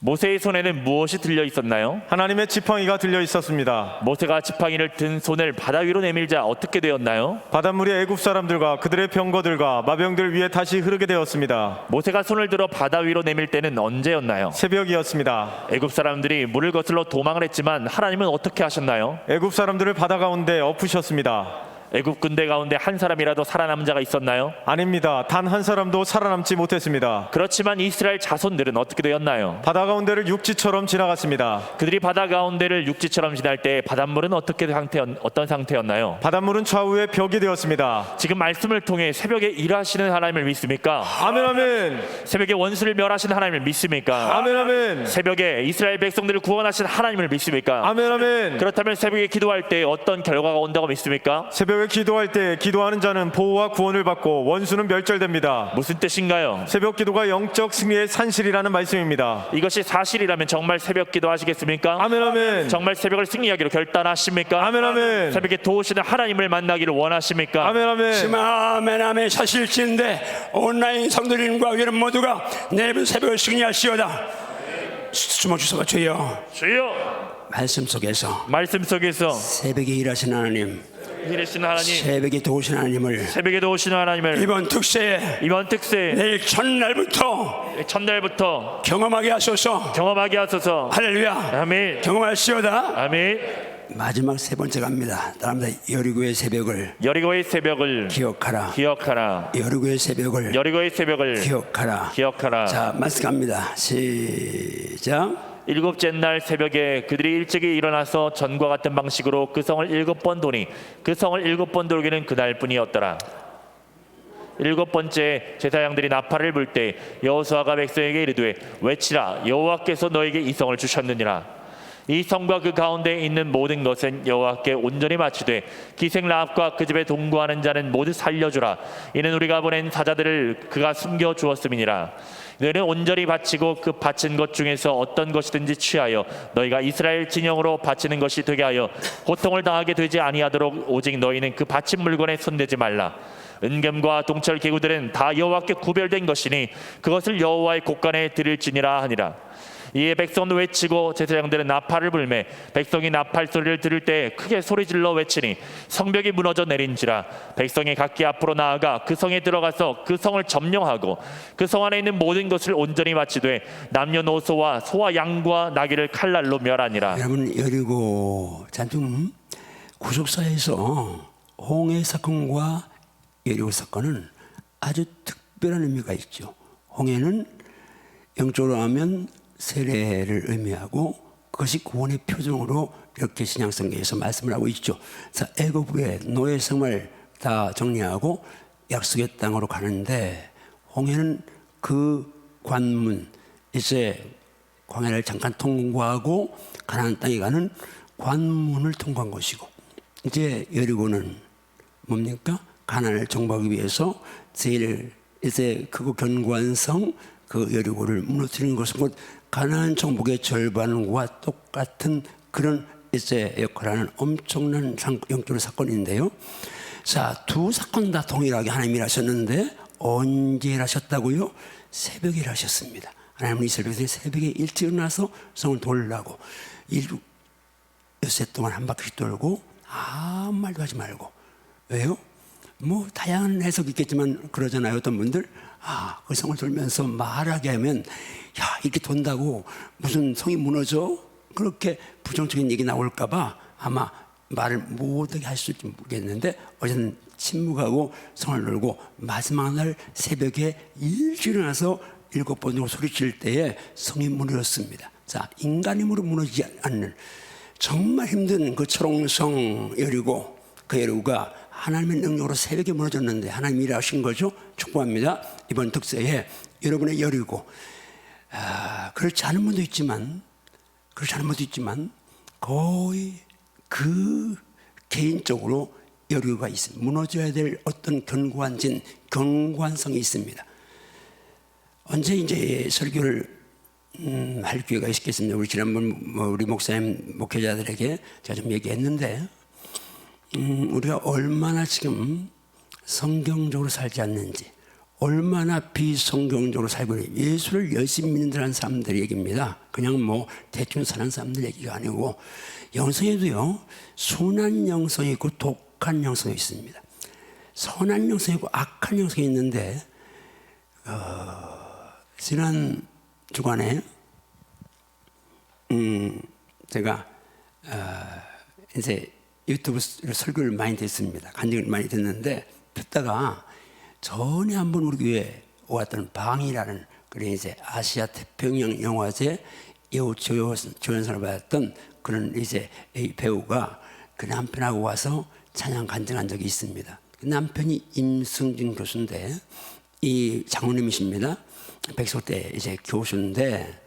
모세의 손에는 무엇이 들려 있었나요? 하나님의 지팡이가 들려 있었습니다. 모세가 지팡이를 든 손을 바다 위로 내밀자 어떻게 되었나요? 바닷물이 애굽 사람들과 그들의 병거들과 마병들 위에 다시 흐르게 되었습니다. 모세가 손을 들어 바다 위로 내밀 때는 언제였나요? 새벽이었습니다. 애굽 사람들이 물을 거슬러 도망을 했지만 하나님은 어떻게 하셨나요? 애굽 사람들을 바다 가운데 엎으셨습니다. 애굽 군대 가운데 한 사람이라도 살아남은 자가 있었나요? 아닙니다. 단 한 사람도 살아남지 못했습니다. 그렇지만 이스라엘 자손들은 어떻게 되었나요? 바다 가운데를 육지처럼 지나갔습니다. 그들이 바다 가운데를 육지처럼 지날 때 바닷물은 어떤 상태였나요? 바닷물은 좌우에 벽이 되었습니다. 지금 말씀을 통해 새벽에 일하시는 하나님을 믿습니까? 아멘 아멘. 새벽에 원수를 멸하시는 하나님을 믿습니까? 아멘 아멘. 새벽에 이스라엘 백성들을 구원하신 하나님을 믿습니까? 아멘 아멘. 그렇다면 새벽에 기도할 때 어떤 결과가 온다고 믿습니까? 새벽에 기도할 때 기도하는 자는 보호와 구원을 받고 원수는 멸절됩니다. 무슨 뜻인가요? 새벽 기도가 영적 승리의 산실이라는 말씀입니다. 이것이 사실이라면 정말 새벽 기도하시겠습니까? 아멘 아멘. 정말 새벽을 승리하기로 결단하십니까? 아멘 아멘. 새벽에 도우시는 하나님을 만나기를 원하십니까? 아멘 아멘. 아멘 아멘. 사실진데 온라인 성도님과 여러분 모두가 내일은 새벽을 승리하시오다. 주먹 주소가 주여. 주여, 말씀 속에서 말씀 속에서 새벽에 일하시는 하나님, 일하시는 하나님, 새벽에 도우시는 하나님을 새벽에 도우시는 하나님을 이번 특세에 이번 특세 내일 첫날부터 첫날부터 경험하게 하소서. 경험하게 하소서. 할렐루야. 아멘. 경험하시오다. 아멘. 마지막 세 번째 갑니다. 따라합니다. 여리고의 새벽을 여리고의 새벽을 기억하라. 기억하라. 여리고의 새벽을 여리고의 새벽을 기억하라. 기억하라. 자, 말씀 갑니다. 시작. 일곱째 날 새벽에 그들이 일찍이 일어나서 전과 같은 방식으로 그 성을 7번 도니 그 성을 7번 돌기는 그날뿐이었더라. 7번째 제사장들이 나팔을 불 때 여호수아가 백성에게 이르되 외치라. 여호와께서 너에게 이 성을 주셨느니라. 이 성과 그 가운데 있는 모든 것은 여호와께 온전히 바치되 기생 라합과 그 집에 동거하는 자는 모두 살려주라. 이는 우리가 보낸 사자들을 그가 숨겨 주었음이니라. 너희는 온전히 바치고 그 바친 것 중에서 어떤 것이든지 취하여 너희가 이스라엘 진영으로 바치는 것이 되게 하여 고통을 당하게 되지 아니하도록 오직 너희는 그 바친 물건에 손대지 말라. 은금과 동철 기구들은 다 여호와께 구별된 것이니 그것을 여호와의 곳간에 드릴지니라 하니라. 이에 백성은 외치고 제사장들은 나팔을 불매 백성이 나팔 소리를 들을 때 크게 소리질러 외치니 성벽이 무너져 내린지라. 백성이 각기 앞으로 나아가 그 성에 들어가서 그 성을 점령하고 그 성 안에 있는 모든 것을 온전히 바치되 남녀노소와 소와 양과 나귀를 칼날로 멸하니라. 여러분, 여리고 잔좀 구속사에서 홍해 사건과 여리고 사건은 아주 특별한 의미가 있죠. 홍해는 영적으로 하면 세례를 의미하고 그것이 구원의 표정으로 이렇게 신약성경에서 말씀을 하고 있죠. 자, 애굽의 노예 생활 다 정리하고 약속의 땅으로 가는데 홍해는 그 관문, 이제 광야를 잠깐 통과하고 가나안 땅에 가는 관문을 통과한 것이고, 이제 여리고는 뭡니까? 가나안을 정복하기 위해서 제일 이제 크고 견고한 성 그 여리고를 무너뜨리는 것은 곧 가나안 정복의 절반과 똑같은 그런 이제 역할하는 엄청난 영적인 사건인데요. 자, 두 사건 다 동일하게 하나님이 하셨는데 언제 하셨다고요? 새벽에 하셨습니다. 하나님은 이스라엘 새벽에 일찍 일어나서 성을 돌라고 엿새 동안 한 바퀴 돌고 아무 말도 하지 말고. 왜요? 뭐 다양한 해석이 있겠지만 그러잖아요. 어떤 분들 그 성을 돌면서 말하게 하면 야, 이렇게 돈다고 무슨 성이 무너져? 그렇게 부정적인 얘기 나올까 봐 아마 말을 못하게 하실지 모르겠는데 어제는 침묵하고 성을 놀고 마지막 날 새벽에 일찍 일어나서 7번 정도 소리칠 때에 성이 무너졌습니다. 자, 인간 힘으로 무너지지 않는 정말 힘든 그 초롱성 여리고, 그 여리고가 하나님의 능력으로 새벽에 무너졌는데 하나님이 일하신 거죠. 축복합니다. 이번 특세에 여러분의 여리고, 그렇지 않은 분도 있지만 거의 그 개인적으로 여리고가 있습니다. 무너져야 될 어떤 견고한 성이 있습니다. 언제 이제 설교를 할 기회가 있겠습니다. 우리 지난번 우리 목사님 목회자들에게 제가 좀 얘기했는데, 우리가 얼마나 지금 성경적으로 살지 않는지, 얼마나 비성경적으로 살고 있는지, 예수를 열심히 믿는 사람들 얘기입니다. 그냥 뭐 대충 사는 사람들 얘기가 아니고, 영성에도요 순한 영성이 있고 독한 영성이 있습니다. 선한 영성이 있고 악한 영성이 있는데, 지난 주간에 제가 이제 유튜브 설교를 많이 듣습니다. 간증을 많이 듣는데 듣다가 전에 한번 우리 교회에 왔던 방이라는, 그래 이제 아시아 태평양 영화제 조연상을 받았던 그런 이제 배우가 그 남편하고 와서 찬양 간증한 적이 있습니다. 그 남편이 임승진 교수인데 이 장로님이십니다. 백석대 이제 교수인데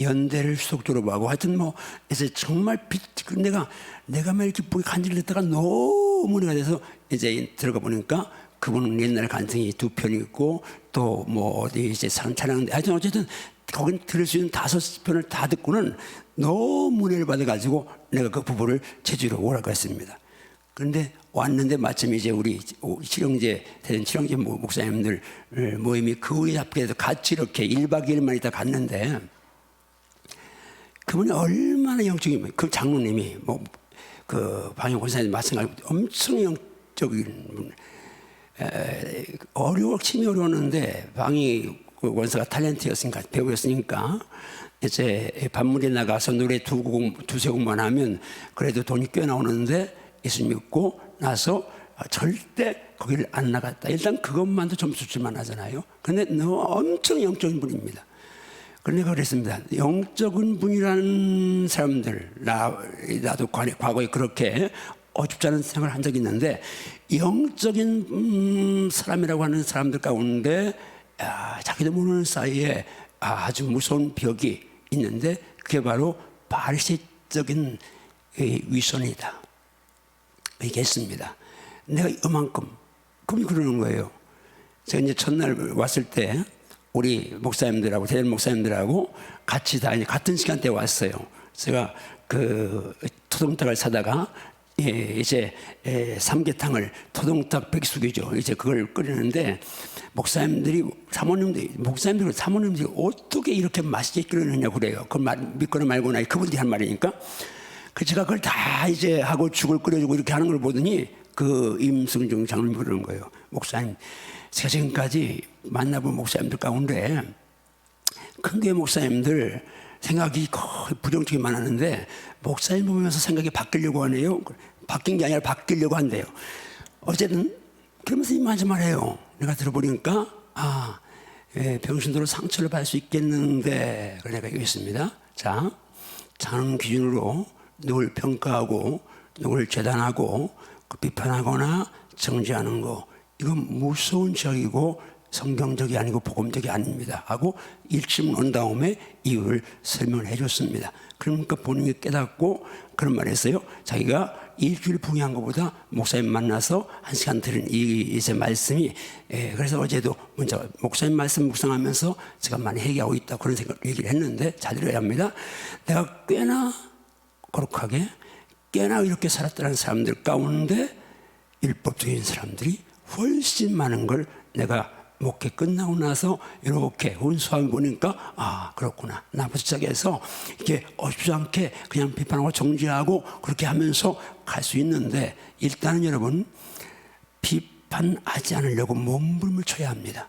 연대를 수석 졸업하고 하여튼 뭐 이제 정말 내가 막 이렇게 보기 간증을 듣다가 너무 내가 돼서 이제 들어가 보니까 그분은 옛날 간증이 2편 있고 또 뭐 어디 이제 찬양인데 하여튼 어쨌든 거긴 들을 수 있는 5편을 다 듣고는 너무 은혜를 받아가지고 내가 그 부부를 제주로 오라고 했습니다. 그런데 왔는데 마침 이제 우리 대전 칠형제 목사님들 모임이 그 우리 앞에서 같이 이렇게 1박 2일만 있다 갔는데, 그분이 얼마나 영적인, 그 장로님이 그 방영 권사님 마찬가지로 엄청 영적인 분, 침이 어려웠는데 방이 그 원사가 탤런트였으니까, 배우였으니까 이제 밤물에 나가서 노래 두세 곡만 하면 그래도 돈이 꽤 나오는데 예수 믿고 나서 절대 거기를 안 나갔다. 일단 그것만도 점수 줄만 하잖아요. 그런데 너무 엄청 영적인 분입니다. 그런데 내가 그랬습니다. 영적인 분이라는 사람들, 나도 과거에 그렇게 어줍지 않은 생각을 한 적이 있는데, 영적인 사람이라고 하는 사람들 가운데 자기도 모르는 사이에 아주 무서운 벽이 있는데, 그게 바로 바리새적인 위선이다. 얘기했습니다. 내가 이만큼 그분이 그러는 거예요. 제가 이제 첫날 왔을 때 우리 목사님들하고 대전 목사님들하고 같이 다 이제 같은 시간대에 왔어요. 제가 그 토종닭을 사다가 이제 삼계탕을 토종닭 백숙이죠. 이제 그걸 끓이는데 사모님들이 어떻게 이렇게 맛있게 끓이느냐고 그래요. 그 말 믿거나 말거나 그분들이 한 말이니까. 그 제가 그걸 다 이제 하고 죽을 끓여주고 이렇게 하는 걸 보더니 그 임승중 장로님이 그러는 거예요. 목사님, 제가 지금까지 만나본 목사님들 가운데 큰 교회 목사님들 생각이 거의 부정적이 많았는데 목사님 보면서 생각이 바뀌려고 하네요. 바뀐 게 아니라 바뀌려고 한대요. 어쨌든 그러면서 이만한 말해요. 내가 들어보니까 병신도로 상처를 받을 수 있겠는데, 그걸 내가 얘기했습니다. 자, 자는 기준으로 누굴 평가하고 누굴 재단하고 비판하거나 정죄하는 거, 이건 무서운 지역이고 성경적이 아니고 복음적이 아닙니다 하고 일침 온 다음에 이유를 설명을 해줬습니다. 그러니까 본인이 깨닫고 그런 말을 했어요. 자기가 일주일 붕괴한 것보다 목사님 만나서 1시간 들은 이제 말씀이 그래서 어제도 문자 목사님 말씀 묵상하면서 제가 많이 회개하고 있다 그런 얘기를 했는데 잘 들어야 합니다. 내가 꽤나 거룩하게 꽤나 이렇게 살았다는 사람들 가운데 율법적인 사람들이 훨씬 많은 걸 내가 목회 끝나고 나서 이렇게 훈수하고 보니까 아 그렇구나. 나부터 시작해서 이게 어줍지 않게 그냥 비판하고 정죄하고 그렇게 하면서 갈 수 있는데 일단은 여러분 비판하지 않으려고 몸부림을 쳐야 합니다.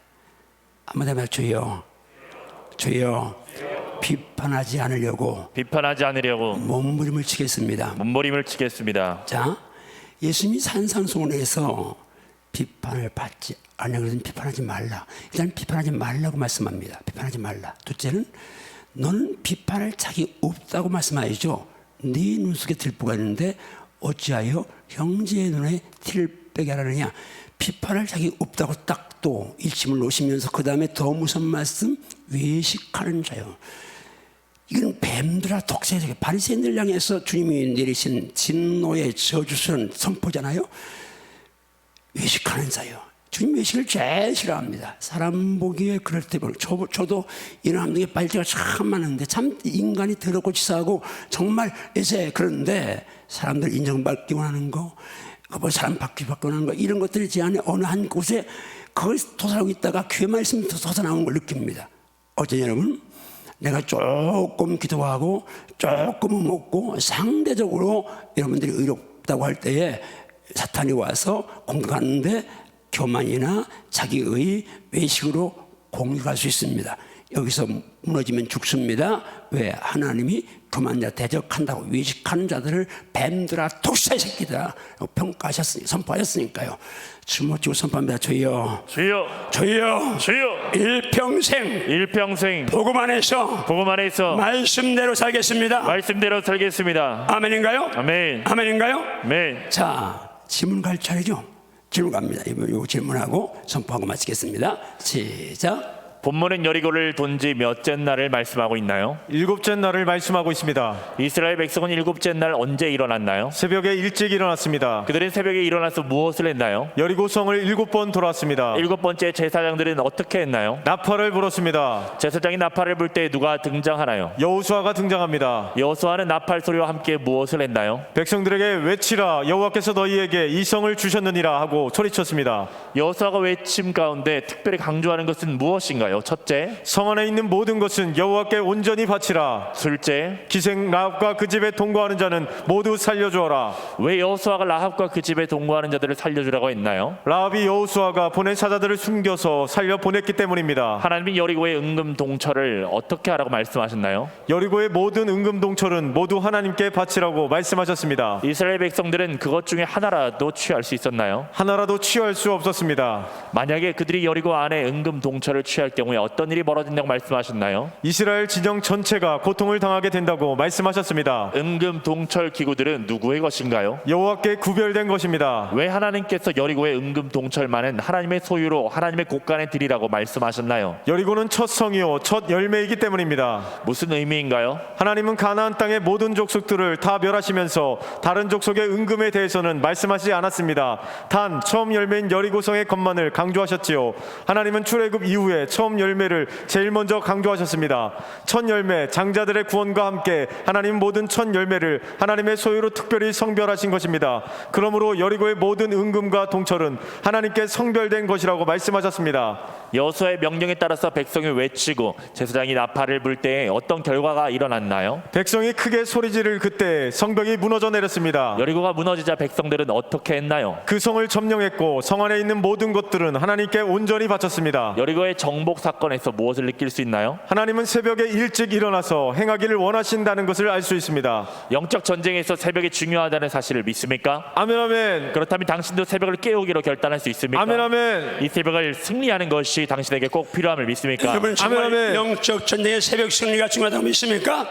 한마디 하면 주여 비판하지 않으려고 몸부림을 치겠습니다. 몸부림을 치겠습니다. 자, 예수님이 산상수훈에서 비판을 받지 않으려고 그래서 비판하지 말라. 일단 비판하지 말라고 말씀합니다. 비판하지 말라. 둘째는 너는 비판할 자기 없다고 말씀하시죠. 네 눈 속에 들보가 있는데 어찌하여 형제의 눈에 티를 빼게 하느냐. 비판할 자기 없다고 딱 또 일침을 놓으시면서 그 다음에 더 무서운 말씀 외식하는 자요. 이건 뱀들아 독세자 바리새인들 향해서 주님이 내리신 진노의 저주스러운 선포잖아요. 외식하는 자요. 주님 외식을 제일 싫어합니다. 사람 보기에 그럴 때 저도 이런 함정에 빨지가 참 많은데 참 인간이 더럽고 치사하고 정말 이제 그런데 사람들 인정받기 원하는 거, 사람 받기 원하는 거 이런 것들이 제 안에 어느 한 곳에 거기 도사하고 있다가 귀에만 있으면 솟아나오는 걸 느낍니다. 어제 여러분 내가 조금 기도하고 조금은 먹고 상대적으로 여러분들이 의롭다고 할 때에 사탄이 와서 공격하는데 교만이나 자기의 외식으로 공격할 수 있습니다. 여기서 무너지면 죽습니다. 왜? 하나님이 교만자 대적한다고 외식하는 자들을 뱀들아 독사의 새끼다 선포하셨으니까요. 춤 못 추고 선포합니다. 주여 일평생 복음 안에서 말씀대로 살겠습니다. 아멘인가요? 아멘. 자, 질문 갈 차례죠? 질문 갑니다. 이거 질문하고 선포하고 마치겠습니다. 시작. 본문은 여리고를 돈 지 몇째 날을 말씀하고 있나요? 7째 날을 말씀하고 있습니다. 이스라엘 백성은 7째 날 언제 일어났나요? 새벽에 일찍 일어났습니다. 그들은 새벽에 일어나서 무엇을 했나요? 여리고성을 7번 돌았습니다. 7번째 제사장들은 어떻게 했나요? 나팔을 불었습니다. 제사장이 나팔을 불 때 누가 등장하나요? 여호수아가 등장합니다. 여호수아는 나팔 소리와 함께 무엇을 했나요? 백성들에게 외치라 여호와께서 너희에게 이 성을 주셨느니라 하고 소리쳤습니다. 여호수아가 외침 가운데 특별히 강조하는 것은 무엇인가요? 첫째, 성 안에 있는 모든 것은 여호와께 온전히 바치라. 둘째, 기생 라합과 그 집에 동거하는 자는 모두 살려주어라. 왜 여호수아가 라합과 그 집에 동거하는 자들을 살려주라고 했나요? 라합이 여호수아가 보낸 사자들을 숨겨서 살려 보냈기 때문입니다. 하나님이 여리고의 은금 동철을 어떻게 하라고 말씀하셨나요? 여리고의 모든 은금 동철은 모두 하나님께 바치라고 말씀하셨습니다. 이스라엘 백성들은 그것 중에 하나라도 취할 수 있었나요? 하나라도 취할 수 없었습니다. 만약에 그들이 여리고 안에 은금 동철을 취할 경우에 어떤 일이 벌어진다고 말씀하셨나요? 이스라엘 진영 전체가 고통을 당하게 된다고 말씀하셨습니다. 은금 동철 기구들은 누구의 것인가요? 여호와께 구별된 것입니다. 왜 하나님께서 여리고의 은금 동철만은 하나님의 소유로 하나님의 곳간에 드리라고 말씀하셨나요? 여리고는 첫 성이요 첫 열매이기 때문입니다. 무슨 의미인가요? 하나님은 가나안 땅의 모든 족속들을 다 멸하시면서 다른 족속의 은금에 대해서는 말씀하시지 않았습니다. 단 처음 열매인 여리고성의 것만을 강조하셨지요. 하나님은 출애굽 이후에 처음 열매를 제일 먼저 강조하셨습니다. 첫 열매 장자들의 구원과 함께 하나님 모든 첫 열매를 하나님의 소유로 특별히 성별하신 것입니다. 그러므로 여리고의 모든 은금과 동철은 하나님께 성별된 것이라고 말씀하셨습니다. 여호수아의 명령에 따라서 백성이 외치고 제사장이 나팔을 불 때 어떤 결과가 일어났나요? 백성이 크게 소리 지를 그때 성벽이 무너져 내렸습니다. 여리고가 무너지자 백성들은 어떻게 했나요? 그 성을 점령했고 성 안에 있는 모든 것들은 하나님께 온전히 바쳤습니다. 여리고의 정복 사건에서 무엇을 느낄 수 있나요? 하나님은 새벽에 일찍 일어나서 행하기를 원하신다는 것을 알 수 있습니다. 영적 전쟁에서 새벽이 중요하다는 사실을 믿습니까? 아멘 아멘. 그렇다면 당신도 새벽을 깨우기로 결단할 수 있습니까? 아멘 아멘. 이 새벽을 승리하는 것이 당신에게 꼭 필요함을 믿습니까? 여러분 정말 아멘, 아멘. 영적 전쟁의 새벽 승리가 중요하다고 믿습니까?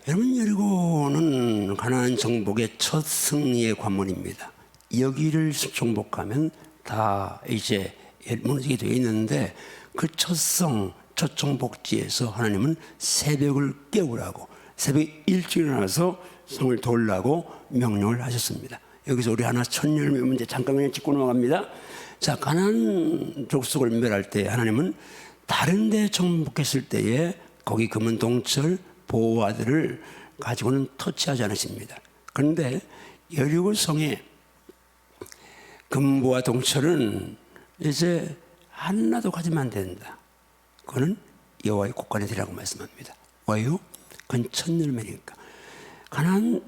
여러분 여리고는 가나안 정복의 첫 승리의 관문입니다. 여기를 정복하면 다 이제 무너지게 되어 있는데 그 첫 정복지에서 하나님은 새벽을 깨우라고 새벽 일찍 일어나서 성을 돌라고 명령을 하셨습니다. 여기서 우리 하나 첫 열매 문제 잠깐 그냥 짚고 넘어갑니다. 자, 가나안 족속을 멸할 때 하나님은 다른 데 정복했을 때에 거기 금은 동철 보호와들을 가지고는 터치하지 않으십니다. 그런데 여리고 성에 금보와 동철은 이제 하나도 가지면 안 된다. 그거는 여호와의 곳간에 드리라고 말씀합니다. 왜요? 그건 첫 열매니까. 가나안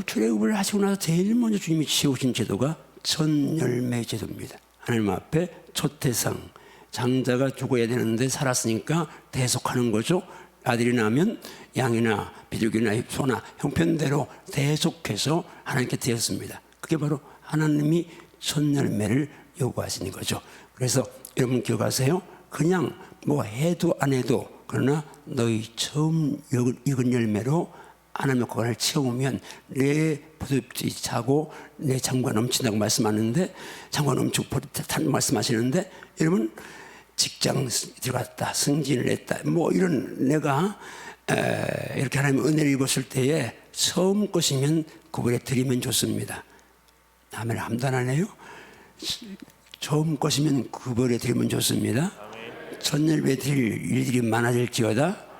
출애굽을 하시고 나서 제일 먼저 주님이 지으신 제도가 첫 열매 제도입니다. 하나님 앞에 초태상, 장자가 죽어야 되는데 살았으니까 대속하는 거죠. 아들이 나면 양이나 비둘기나 소나 형편대로 대속해서 하나님께 드렸습니다. 그게 바로 하나님이 첫 열매를 요구하시는 거죠. 그래서 여러분 기억하세요. 그냥 뭐 해도 안 해도 그러나 너희 처음 익은 열매로 하나님의 곳간을 채우면 내 포도즙이 차고 내 장과 넘친다고 말씀하는데, 장과 넘치고 포도즙 말씀하시는데, 여러분 직장 들어갔다, 승진을 했다, 뭐 이런 내가 이렇게 하나님의 은혜를 입었을 때에 처음 것이면 그거에 드리면 좋습니다. 아멘. 함단하네요. 처음 것이면 그거에 드리면 좋습니다. 첫 열매 드릴 일들이 많아질지어다.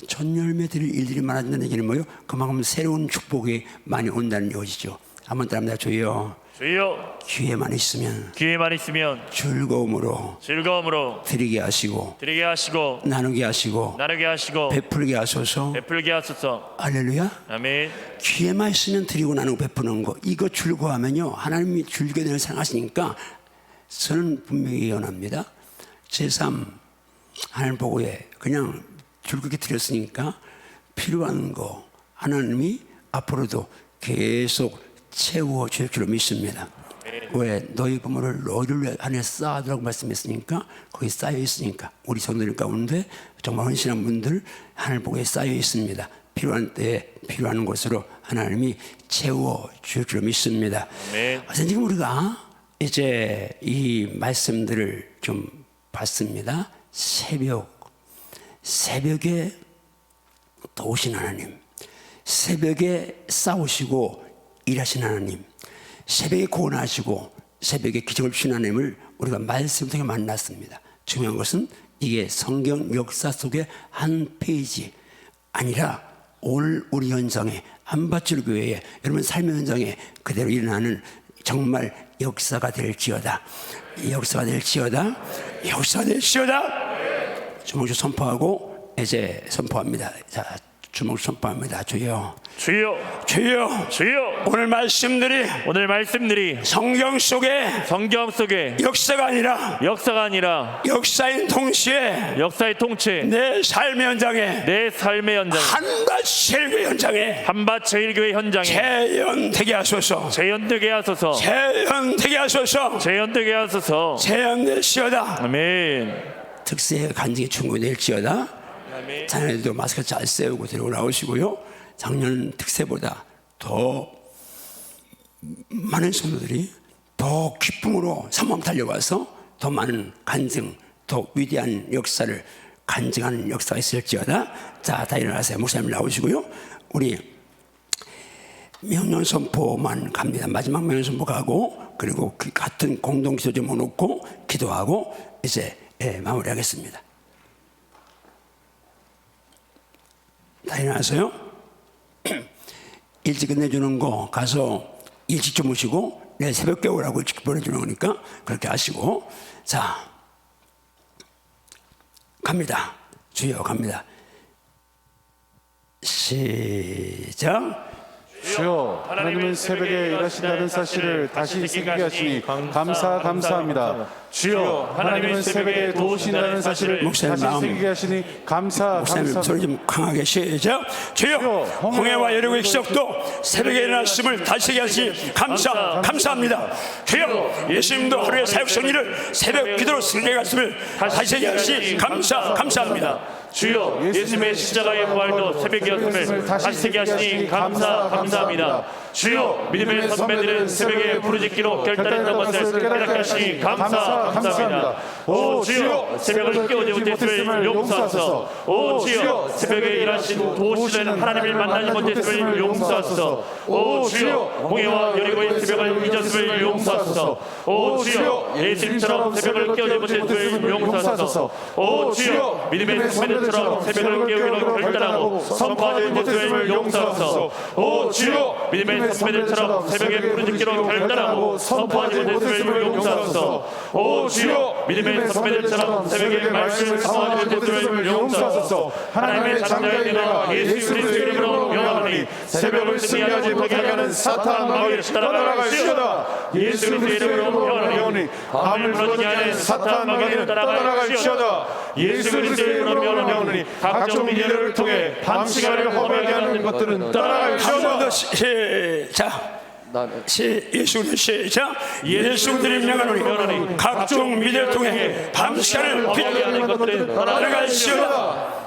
첫 열매 드릴 일들이 많아진다는 얘기는 뭐예요? 그만큼 새로운 축복이 많이 온다는 것이죠. 한번 따라합니다. 주여, 주여 기회만 있으면 즐거움으로 드리게 하시고 나누게 하시고 베풀게 하소서. 할렐루야. 아멘. 기회만 있으면 드리고 나누고 베푸는 거, 이거 즐거워하면요 하나님이 즐거운 일을 생각하시니까 저는 분명히 예언합니다. 제3 하나님 보고에 그냥 즐겁게 드렸으니까 필요한 거 하나님이 앞으로도 계속 채워 주실 줄로 믿습니다. 왜? 너희 부모를 너희를 안에 쌓아두라고 말씀했으니까 거기 쌓여 있으니까 우리 성도들 가운데 정말 헌신한 분들 하늘 보고에 쌓여 있습니다. 필요한 때에 필요한 곳으로 하나님이 채워 주실 줄로 믿습니다. 그래서 지금 우리가 이제 이 말씀들을 좀 봤습니다. 새벽에 도우신 하나님, 새벽에 싸우시고 일하신 하나님, 새벽에 구원하시고 새벽에 기적을 주신 하나님을 우리가 말씀 통해 만났습니다. 중요한 것은 이게 성경 역사 속의 한 페이지 아니라 오늘 우리 현장에, 한밭줄 교회에, 여러분 삶의 현장에 그대로 일어나는 정말 역사가 될지어다. 주먹주 선포하고 이제 선포합니다. 자, 주먹 선포합니다. 주여, 오늘 말씀들이 성경 속에 역사가 아니라 역사인 동시에 내 삶의 현장에 한밭 제일교회 현장에 재현되게 하소서. 재현되시어다. 아멘. 특세 간증이 충분될지어다. 자녀들도 마스크 잘 세우고 데리고 나오시고요. 작년 특세보다 더 많은 성도들이 더 기쁨으로 사모함 달려와서 더 많은 간증, 더 위대한 역사를 간증하는 역사가 있을지어다. 자, 다 일어나세요. 목사님 나오시고요. 우리 명령 선포만 갑니다. 마지막 명령 선포 가고, 그리고 그 같은 공동 기도 좀 놓고 기도하고 이제 마무리하겠습니다. 다 일어나세요. 일찍 끝내주는 거 가서 일찍 주무시고 내일 새벽에 오라고 일찍 보내주는 거니까 그렇게 하시고, 자, 갑니다. 주여, 갑니다. 시작. 주여, 하나님은 새벽에 일하신다는 사실을 다시 새기게 하시니 감사합니다. 주여, 하나님은 새벽에 도우신다는 사실을 다시 새기게 하시니 목사님 소리 좀 강하게 시작. 주여, 홍해와 여리고의 기적도 새벽에 일어났음을 다시 새기게 하시니 감사합니다. 주여, 예수님도 하루의 사역 성리를 새벽 기도로 새기게 하심을 다시 새기게 하시니 감사합니다. 주여 예수님의 십자가의 부활도 새벽이었음을 다시 새게 하시니 감사합니다. 주여 믿음의 선배들은 새벽에 부르짖기로 결단했던 것을 깨닫게 하시니 감사합니다. 오 주여 새벽을 깨우지 못했음을 용서하소서. 오 주여 새벽에 일하신 도우시는 하나님을 만나지 못했음을 용서하소서. 오 주여 홍해와 여리고의 새벽을 잊었음을 용서하소서. 오 주여 예수님처럼 새벽을 깨우지 못했음을 용서하소서. 오 주여 믿음의 선배들처럼 새벽을 깨우기로 결단하고 선포하지 못했음을 용서하소서. 오 주여 믿음의 선배들처럼 새벽에 부르짖기로 결단하고 선포하지 못했음을 용서하소서. 오 주여 믿음의 선배들처럼 새벽에 말씀을 사모하지 못했음을 용서하소서. 하나님의 장자의 내가 예수 그리스도의 이름으로 명하노니 새벽을 승리하지 못하게 하는 사탄 마귀를 따라갈지어다. 예수 그리스도의 이름으로 명하노니 밤을 무너지게 하는 사탄 마귀를 따라갈지어다. 예수 그리스도의 이름으로 명하노니 각종 일들을 통해 밤 시간을 허비하게 하는 것들은 따라갈지어다. 시작. 예수는 시작. 예수들이 명하노니 각종 미래를 통해 밤 시간을 허비하게 하는 것들은 따라갈지어다.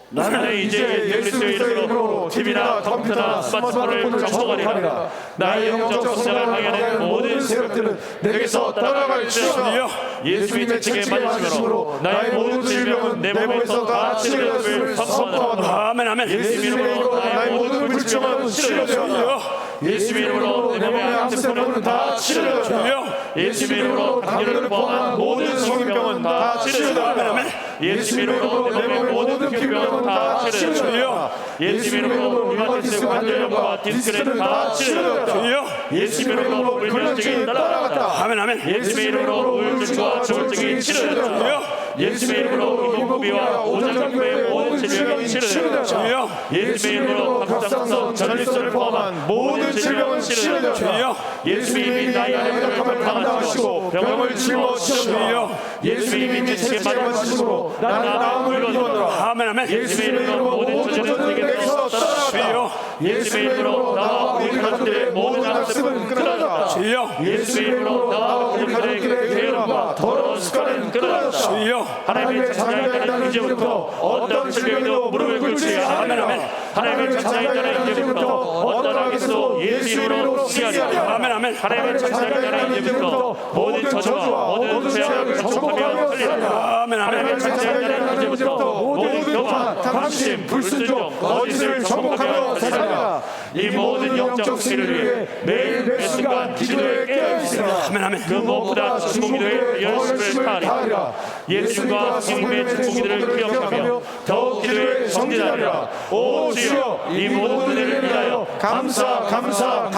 나는 이제 예수 그리스도의 이름으로 TV나 컴퓨터나 스마트폰을 정복하리라. 나의 영적 성장을 방해하는 모든 세력들은 내게서 따라갈지어다. 예수님의 책에 맞으심으로 나의 모든 질병은 내 몸에서 다 치료되었음을 선포한다. 아멘. 예수님의 이름으로 나의 모든 불평은 치료되었다. 예수님의 이름으로 내 몸의 암세포는 다 치료되었다. 예수님의 이름으로 당뇨를 포함한 모든 성인병은 다 치료되었다. 예수님의 이름으로 내 몸의 모든 병은 다 치료되었다. 예수님의 이름으로 류마티스 관절염과 디스크는 다 치료되었다. 예수님의 이름으로 불면증이 따라갔다. 아멘. 예수님의 이름으로 우울증과 조울증이 치료되었다. 예수님의 이름으로 인공구비와 오장육부의 모든 질병이 치료되었다. 예수님의 이름으로 갑상선, 전립선을 포함한 모든 질병은 치료되었다. 예수님이 나의 병을 감당하시고 병을 짊어지셨다. 예수님이 내 책에 맞으심으로 나는 나음을 이루었노라. 아멘. 예수님의 이름으로 모든 저주는 내게서 떠나갔다. 예수님의 이름으로 나와 우리 가족들의 모든 학습은 끊어졌다. 예수님의 이름으로 나와 우리 가족들의 게으름과 더러운 습관은 끊어졌다. 하나님의 자녀가 있다는 이제부터 어떤 질병도 무릎을 꿇지 않으리라. 하나님의 자녀가 있다는 이제부터 어떤 악에서도 예수 이름으로 승리하리라. 하나님의 자녀가 있다는 이제부터 모든 저주와 모든 죄악을 정복하며 살리라. 하나님의 자녀가 있다는 이제부터 모든 교만, 탐심, 불순종, 거짓을 정복하며 살리라. 이 모든 영적 승리를 위해 매일 매 순간 기도에 깨어있으라. 그 무엇보다 중공기도의 열심을 다하리라. 예수님과 주님의 중공기도를 기억하며 더욱 기도에 정진하리라. 오 주여 이 모든 일을 위하여 감사합니다.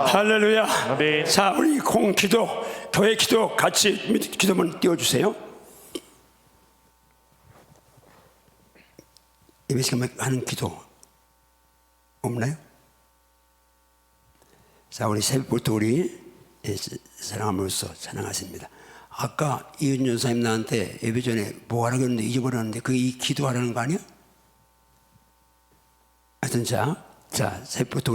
할렐루야. 아멘. 자, 우리 공기도, 교회 기도 같이 기도문 띄워주세요. 예배 시간 하는 기도 없나요? 자, 우리 새벽부터 우리 사랑함으로써 찬양하십니다. 아까 이은준 전사님 나한테 예배 전에 뭐 하라고 했는데 잊어버렸는데 그게 이 기도하라는 거 아니야? 하여튼 자 새벽부터